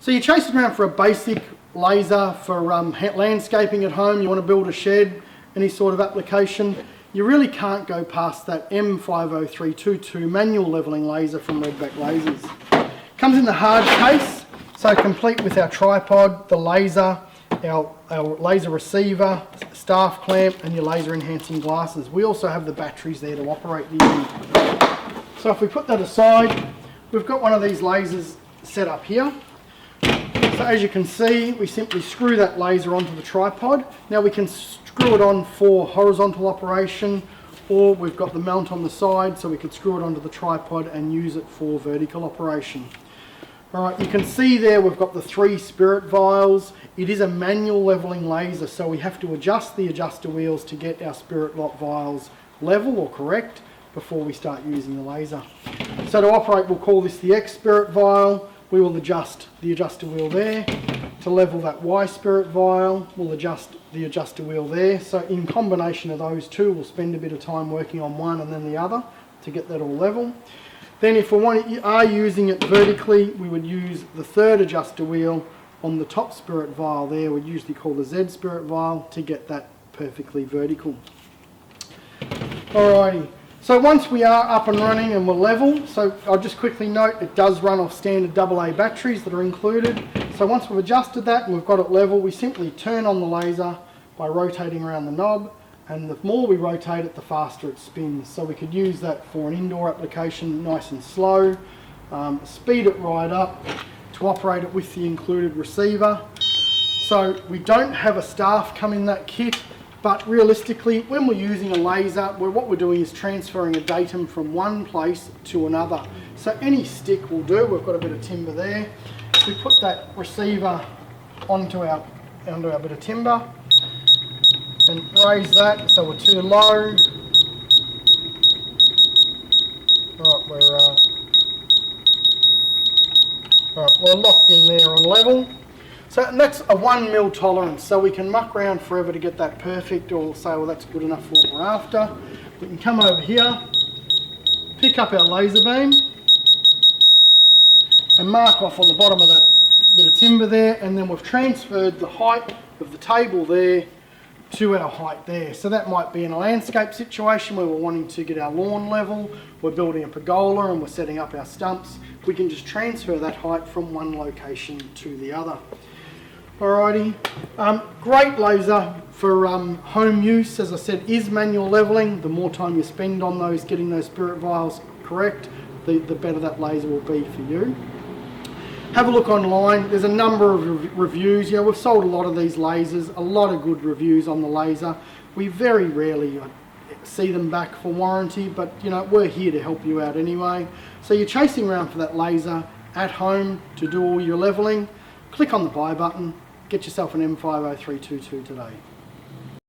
So you're chasing around for a basic laser for landscaping at home, you want to build a shed, any sort of application, you really can't go past that M50322 manual levelling laser from RedBack Lasers. Comes in the hard case, so complete with our tripod, the laser, our laser receiver, staff clamp and your laser enhancing glasses. We also have the batteries there to operate the unit. So if we put that aside, we've got one of these lasers set up here. So as you can see, we simply screw that laser onto the tripod. Now we can screw it on for horizontal operation, or we've got the mount on the side so we could screw it onto the tripod and use it for vertical operation. Alright, you can see there we've got the 3 spirit vials. It is a manual levelling laser, so we have to adjust the adjuster wheels to get our spirit lot vials level or correct before we start using the laser. So to operate, we'll call this the X spirit vial. We will adjust the adjuster wheel there. To level that Y spirit vial, we'll adjust the adjuster wheel there. So in combination of those two, we'll spend a bit of time working on one and then the other to get that all level. Then if we are using it vertically, we would use the 3rd adjuster wheel on the top spirit vial there. We'd usually call the Z spirit vial to get that perfectly vertical. Alrighty, so once we are up and running and we're level, so I'll just quickly note it does run off standard AA batteries that are included. So once we've adjusted that and we've got it level, we simply turn on the laser by rotating around the knob, and the more we rotate it, the faster it spins. So we could use that for an indoor application, nice and slow, speed it right up to operate it with the included receiver. So we don't have a staff come in that kit, but realistically, when we're using a laser, what we're doing is transferring a datum from one place to another. So any stick will do. We've got a bit of timber there. We put that receiver onto our bit of timber and raise that so we're too low. We're locked in there on level. So and that's a 1 mil tolerance, so we can muck around forever to get that perfect, or say, well, that's good enough for what we're after. We can come over here, pick up our laser beam and mark off on the bottom of that bit of timber there, and then we've transferred the height of the table there to our height there. So that might be in a landscape situation where we're wanting to get our lawn level, we're building a pergola and we're setting up our stumps. We can just transfer that height from one location to the other. Alrighty, great laser for home use. As I said, is manual levelling. The more time you spend on those, getting those spirit vials correct, the better that laser will be for you. Have a look online. There's a number of reviews. You know, we've sold a lot of these lasers, a lot of good reviews on the laser. We very rarely see them back for warranty, but you know, we're here to help you out anyway. So you're chasing around for that laser at home to do all your levelling. Click on the buy button, get yourself an M50322 today.